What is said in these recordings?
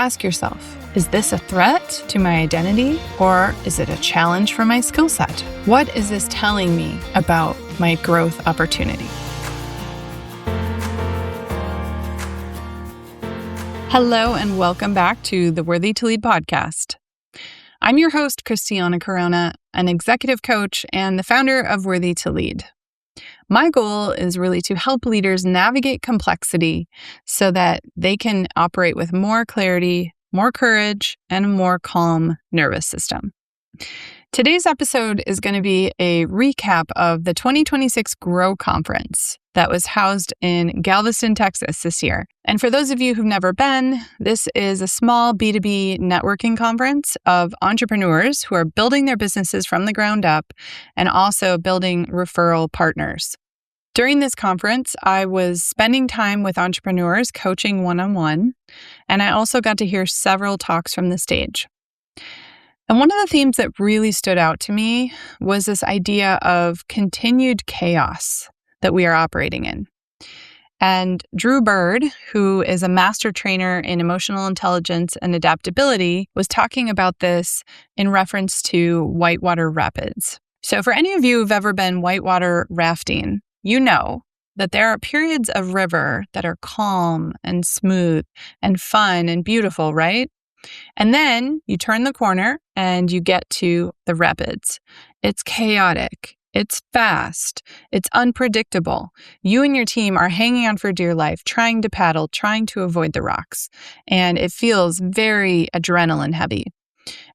ask yourself, is this a threat to my identity or is it a challenge for my skill set? What is this telling me about my growth opportunity? Hello and welcome back to the Worthy to Lead podcast. I'm your host, Christiana Corona, an executive coach and the founder of Worthy to Lead. My goal is really to help leaders navigate complexity so that they can operate with more clarity, more courage, and a more calm nervous system. Today's episode is going to be a recap of the 2026 Grow Conference that was housed in Galveston, Texas this year. And for those of you who've never been, this is a small B2B networking conference of entrepreneurs who are building their businesses from the ground up and also building referral partners. During this conference, I was spending time with entrepreneurs coaching one-on-one, and I also got to hear several talks from the stage. And one of the themes that really stood out to me was this idea of continued chaos that we are operating in. And Drew Bird, who is a master trainer in emotional intelligence and adaptability, was talking about this in reference to whitewater rapids. So for any of you who've ever been whitewater rafting, you know that there are periods of river that are calm and smooth and fun and beautiful, right? And then you turn the corner and you get to the rapids. It's chaotic. It's fast. It's unpredictable. You and your team are hanging on for dear life, trying to paddle, trying to avoid the rocks. And it feels very adrenaline heavy.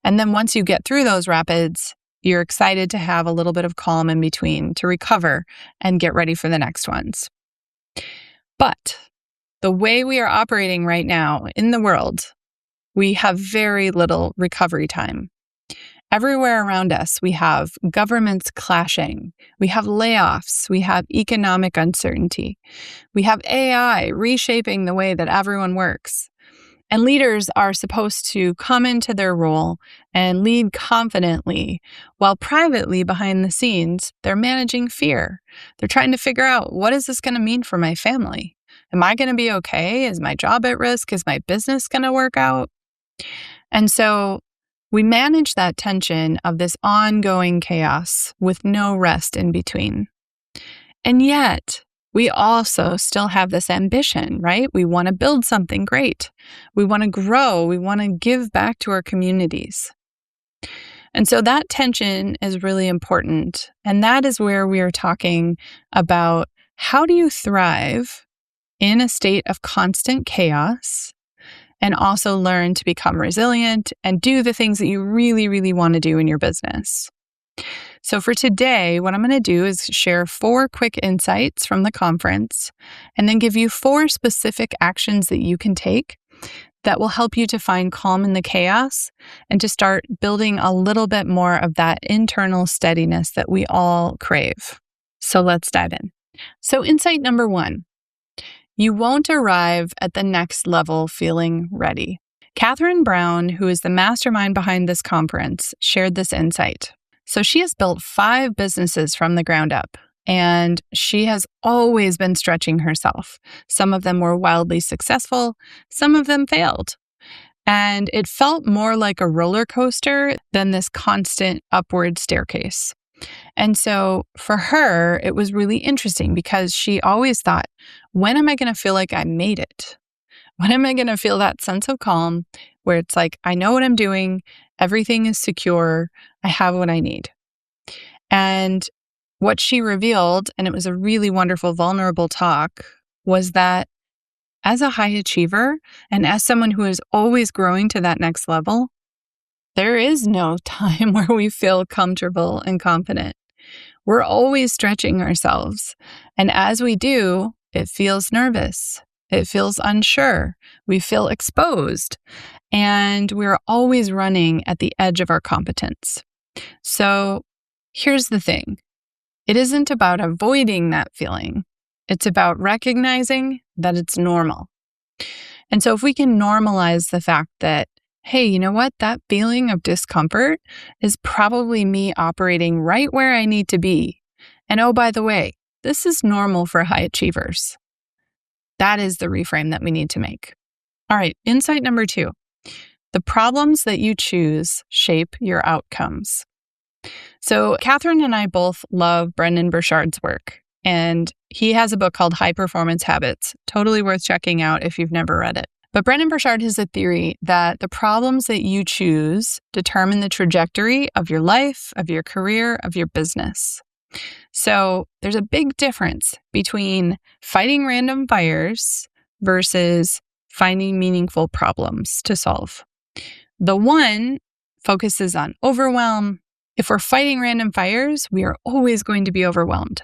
And then once you get through those rapids, you're excited to have a little bit of calm in between to recover and get ready for the next ones. But the way we are operating right now in the world, we have very little recovery time. Everywhere around us, we have governments clashing. We have layoffs. We have economic uncertainty. We have AI reshaping the way that everyone works. And leaders are supposed to come into their role and lead confidently, while privately behind the scenes, they're managing fear. They're trying to figure out, what is this going to mean for my family? Am I going to be okay? Is my job at risk? Is my business going to work out? And so we manage that tension of this ongoing chaos with no rest in between. And yet, we also still have this ambition, right? We want to build something great. We want to grow. We want to give back to our communities. And so that tension is really important. And that is where we are talking about, how do you thrive in a state of constant chaos and also learn to become resilient and do the things that you really, really want to do in your business. So for today, what I'm going to do is share 4 quick insights from the conference and then give you 4 specific actions that you can take that will help you to find calm in the chaos and to start building a little bit more of that internal steadiness that we all crave. So let's dive in. So insight number 1. You won't arrive at the next level feeling ready. Catherine Brown, who is the mastermind behind this conference, shared this insight. So she has built 5 businesses from the ground up, and she has always been stretching herself. Some of them were wildly successful, some of them failed. And it felt more like a roller coaster than this constant upward staircase. And so for her, it was really interesting because she always thought, when am I going to feel like I made it? When am I going to feel that sense of calm where it's like, I know what I'm doing, everything is secure, I have what I need. And what she revealed, and it was a really wonderful, vulnerable talk, was that as a high achiever and as someone who is always growing to that next level, there is no time where we feel comfortable and confident. We're always stretching ourselves. And as we do, it feels nervous. It feels unsure. We feel exposed. And we're always running at the edge of our competence. So here's the thing. It isn't about avoiding that feeling. It's about recognizing that it's normal. And so if we can normalize the fact that, hey, you know what? That feeling of discomfort is probably me operating right where I need to be. And oh, by the way, this is normal for high achievers. That is the reframe that we need to make. All right, insight number 2. The problems that you choose shape your outcomes. So Catherine and I both love Brendon Burchard's work, and he has a book called High Performance Habits. Totally worth checking out if you've never read it. But Brendon Burchard has a theory that the problems that you choose determine the trajectory of your life, of your career, of your business. So there's a big difference between fighting random fires versus finding meaningful problems to solve. The one focuses on overwhelm. If we're fighting random fires, we are always going to be overwhelmed.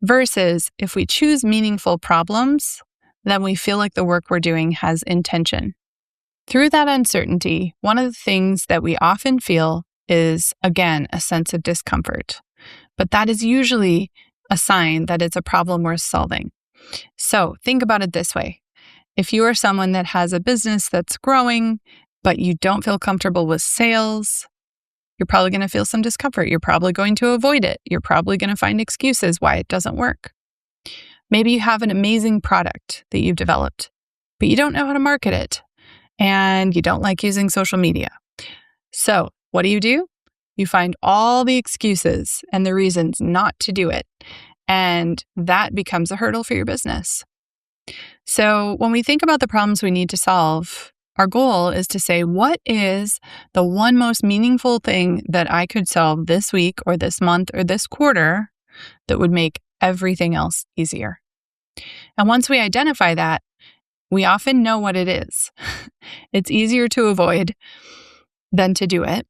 Versus if we choose meaningful problems, then we feel like the work we're doing has intention. Through that uncertainty, one of the things that we often feel is, again, a sense of discomfort. But that is usually a sign that it's a problem worth solving. So think about it this way. If you are someone that has a business that's growing, but you don't feel comfortable with sales, you're probably going to feel some discomfort. You're probably going to avoid it. You're probably going to find excuses why it doesn't work. Maybe you have an amazing product that you've developed, but you don't know how to market it, and you don't like using social media. So what do? You find all the excuses and the reasons not to do it, and that becomes a hurdle for your business. So when we think about the problems we need to solve, our goal is to say, what is the one most meaningful thing that I could solve this week or this month or this quarter that would make everything else easier? And once we identify that, we often know what it is. It's easier to avoid than to do it,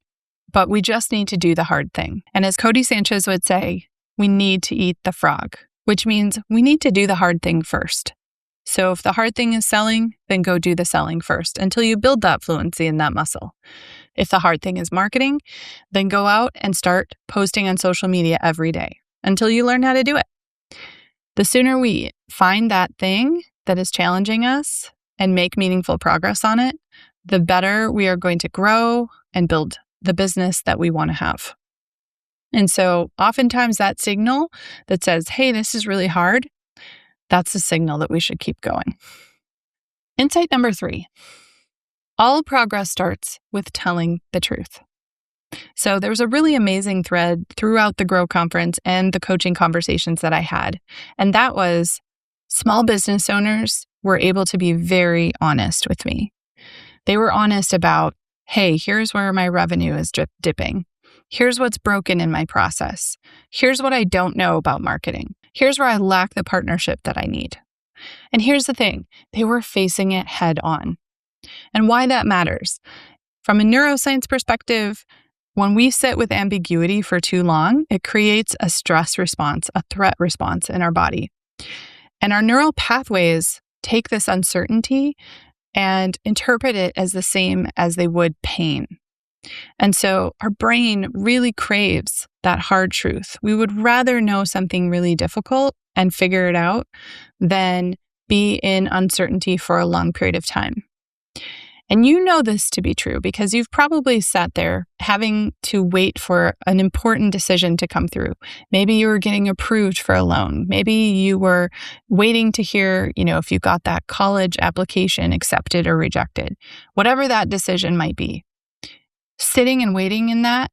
but we just need to do the hard thing. And as Cody Sanchez would say, we need to eat the frog, which means we need to do the hard thing first. So if the hard thing is selling, then go do the selling first until you build that fluency in that muscle. If the hard thing is marketing, then go out and start posting on social media every day until you learn how to do it. The sooner we find that thing that is challenging us and make meaningful progress on it, the better we are going to grow and build the business that we want to have. And so oftentimes that signal that says, hey, this is really hard, that's a signal that we should keep going. Insight number 3, all progress starts with telling the truth. So there was a really amazing thread throughout the Grow Conference and the coaching conversations that I had. And that was small business owners were able to be very honest with me. They were honest about, hey, here's where my revenue is dipping. Here's what's broken in my process. Here's what I don't know about marketing. Here's where I lack the partnership that I need. And here's the thing, they were facing it head on. And why that matters. From a neuroscience perspective, when we sit with ambiguity for too long, it creates a stress response, a threat response in our body. And our neural pathways take this uncertainty and interpret it as the same as they would pain. And so our brain really craves that hard truth. We would rather know something really difficult and figure it out than be in uncertainty for a long period of time. And you know this to be true because you've probably sat there having to wait for an important decision to come through. Maybe you were getting approved for a loan. Maybe you were waiting to hear, if you got that college application accepted or rejected, whatever that decision might be. Sitting and waiting in that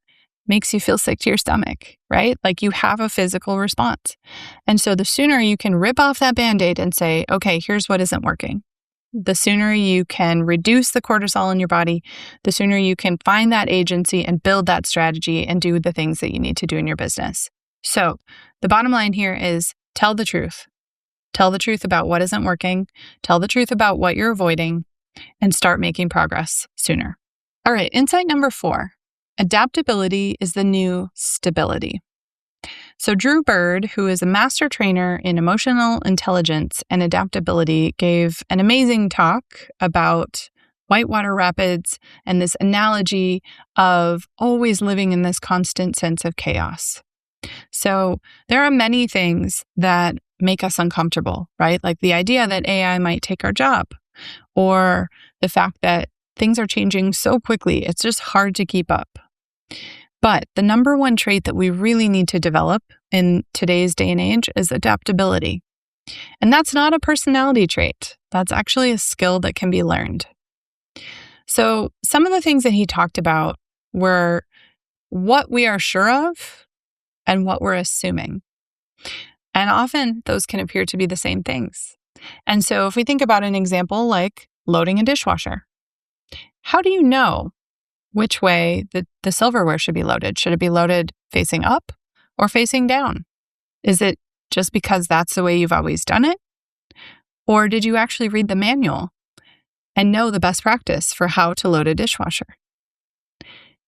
makes you feel sick to your stomach, right? Like you have a physical response. And so the sooner you can rip off that Band-Aid and say, okay, here's what isn't working. The sooner you can reduce the cortisol in your body, the sooner you can find that agency and build that strategy and do the things that you need to do in your business. So the bottom line here is tell the truth. Tell the truth about what isn't working. Tell the truth about what you're avoiding and start making progress sooner. All right, insight number 4, adaptability is the new stability. So Drew Bird, who is a master trainer in emotional intelligence and adaptability, gave an amazing talk about whitewater rapids and this analogy of always living in this constant sense of chaos. So there are many things that make us uncomfortable, right? Like the idea that AI might take our job, or the fact that things are changing so quickly, it's just hard to keep up. But the number one trait that we really need to develop in today's day and age is adaptability. And that's not a personality trait. That's actually a skill that can be learned. So some of the things that he talked about were what we are sure of and what we're assuming. And often those can appear to be the same things. And so if we think about an example like loading a dishwasher, how do you know which way the silverware should be loaded? Should it be loaded facing up or facing down? Is it just because that's the way you've always done it? Or did you actually read the manual and know the best practice for how to load a dishwasher?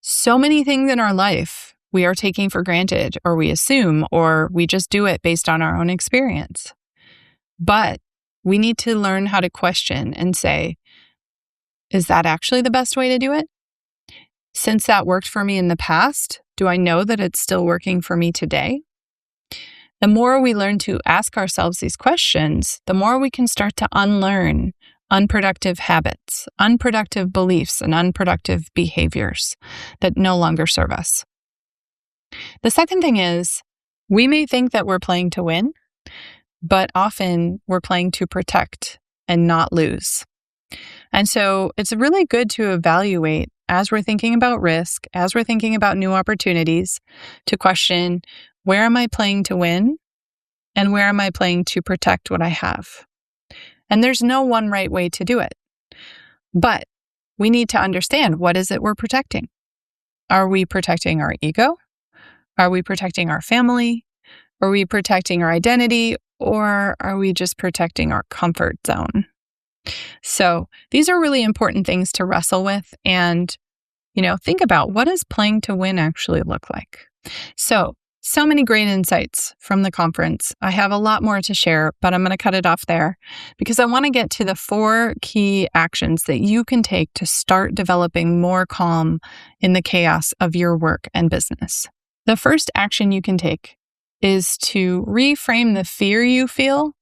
So many things in our life we are taking for granted, or we assume, or we just do it based on our own experience. But we need to learn how to question and say, is that actually the best way to do it? Since that worked for me in the past, do I know that it's still working for me today? The more we learn to ask ourselves these questions, the more we can start to unlearn unproductive habits, unproductive beliefs, and unproductive behaviors that no longer serve us. The second thing is, we may think that we're playing to win, but often we're playing to protect and not lose. And so it's really good to evaluate as we're thinking about risk, as we're thinking about new opportunities, to question, where am I playing to win? And where am I playing to protect what I have? And there's no one right way to do it. But we need to understand, what is it we're protecting? Are we protecting our ego? Are we protecting our family? Are we protecting our identity? Or are we just protecting our comfort zone? So these are really important things to wrestle with and, think about, what does playing to win actually look like? So many great insights from the conference. I have a lot more to share, but I'm going to cut it off there because I want to get to the 4 key actions that you can take to start developing more calm in the chaos of your work and business. The first action you can take is to reframe the fear you feel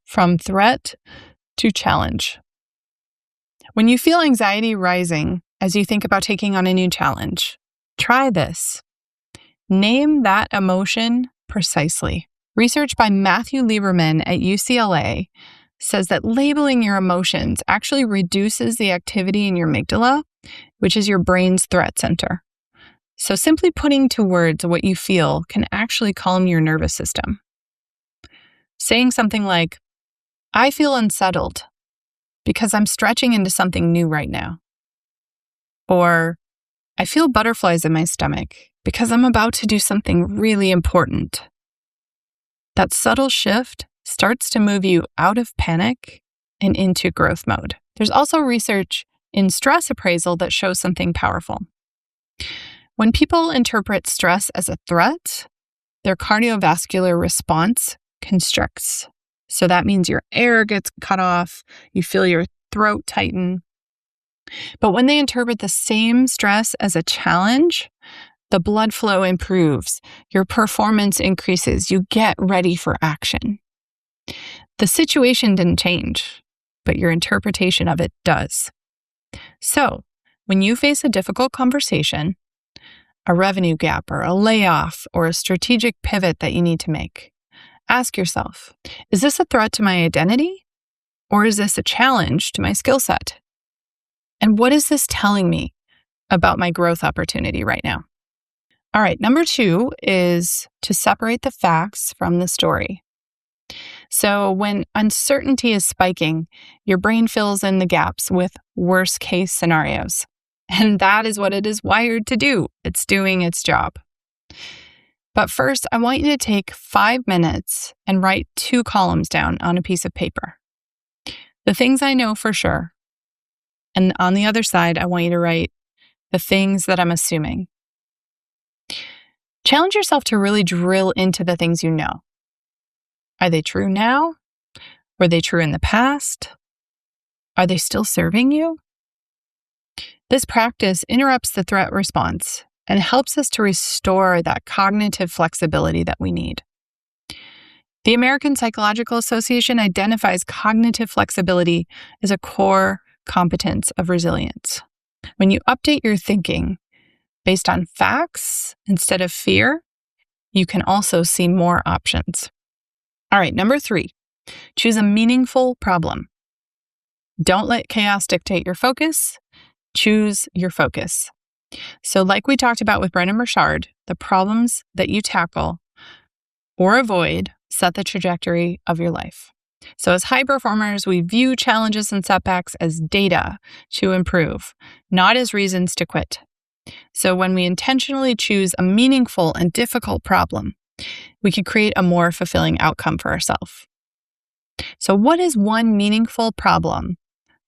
from threat to challenge. When you feel anxiety rising as you think about taking on a new challenge, try this. Name that emotion precisely. Research by Matthew Lieberman at UCLA says that labeling your emotions actually reduces the activity in your amygdala, which is your brain's threat center. So simply putting to words what you feel can actually calm your nervous system. Saying something like, I feel unsettled because I'm stretching into something new right now. Or, I feel butterflies in my stomach because I'm about to do something really important. That subtle shift starts to move you out of panic and into growth mode. There's also research in stress appraisal that shows something powerful. When people interpret stress as a threat, their cardiovascular response constricts. So that means your air gets cut off, you feel your throat tighten. But when they interpret the same stress as a challenge, the blood flow improves, your performance increases, you get ready for action. The situation didn't change, but your interpretation of it does. So, when you face a difficult conversation, a revenue gap or a layoff or a strategic pivot that you need to make, ask yourself, is this a threat to my identity or is this a challenge to my skill set? And what is this telling me about my growth opportunity right now? All right, number 2 is to separate the facts from the story. So when uncertainty is spiking, your brain fills in the gaps with worst case scenarios. And that is what it is wired to do. It's doing its job. But first, I want you to take 5 minutes and write 2 columns down on a piece of paper. The things I know for sure. And on the other side, I want you to write the things that I'm assuming. Challenge yourself to really drill into the things you know. Are they true now? Were they true in the past? Are they still serving you? This practice interrupts the threat response and helps us to restore that cognitive flexibility that we need. The American Psychological Association identifies cognitive flexibility as a core competence of resilience. When you update your thinking based on facts instead of fear, you can also see more options. All right, number 3, choose a meaningful problem. Don't let chaos dictate your focus. Choose your focus. So like we talked about with Brennan Burchard, the problems that you tackle or avoid set the trajectory of your life. So as high performers, we view challenges and setbacks as data to improve, not as reasons to quit. So when we intentionally choose a meaningful and difficult problem, we can create a more fulfilling outcome for ourselves. So what is one meaningful problem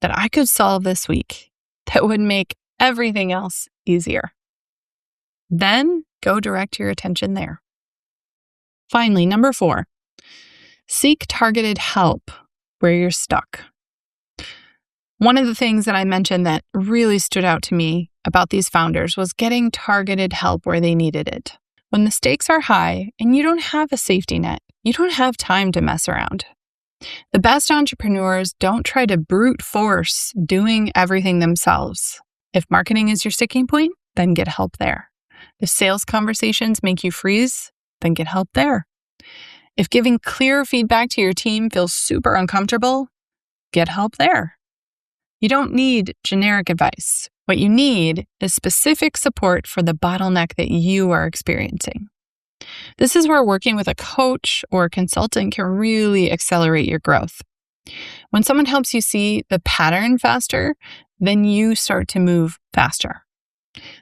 that I could solve this week that would make everything else easier? Then go direct your attention there. Finally, number 4, seek targeted help where you're stuck. One of the things that I mentioned that really stood out to me about these founders was getting targeted help where they needed it. When the stakes are high and you don't have a safety net, you don't have time to mess around. The best entrepreneurs don't try to brute force doing everything themselves. If marketing is your sticking point, then get help there. If sales conversations make you freeze, then get help there. If giving clear feedback to your team feels super uncomfortable, get help there. You don't need generic advice. What you need is specific support for the bottleneck that you are experiencing. This is where working with a coach or a consultant can really accelerate your growth. When someone helps you see the pattern faster, then you start to move faster.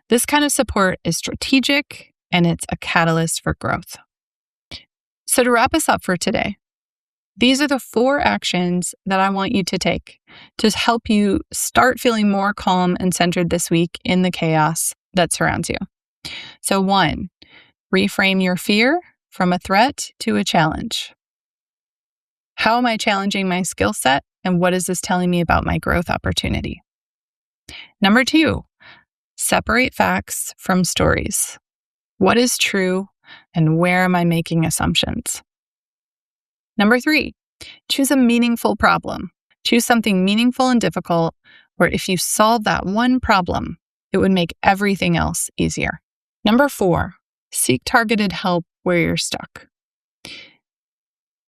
This kind of support is strategic and it's a catalyst for growth. So to wrap us up for today, these are the 4 actions that I want you to take to help you start feeling more calm and centered this week in the chaos that surrounds you. So 1, reframe your fear from a threat to a challenge. How am I challenging my skill set, and what is this telling me about my growth opportunity? Number 2, separate facts from stories. What is true, and where am I making assumptions? Number 3, choose a meaningful problem. Choose something meaningful and difficult, where if you solve that one problem, it would make everything else easier. Number 4, seek targeted help where you're stuck.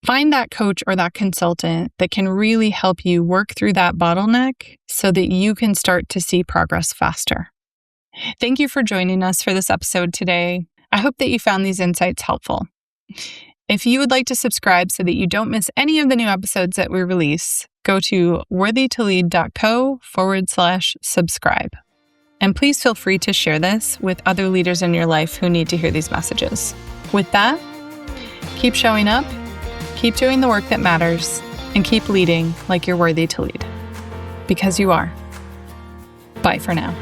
Find that coach or that consultant that can really help you work through that bottleneck so that you can start to see progress faster. Thank you for joining us for this episode today. I hope that you found these insights helpful. If you would like to subscribe so that you don't miss any of the new episodes that we release, go to worthytolead.co/subscribe. And please feel free to share this with other leaders in your life who need to hear these messages. With that, keep showing up, keep doing the work that matters, and keep leading like you're worthy to lead. Because you are. Bye for now.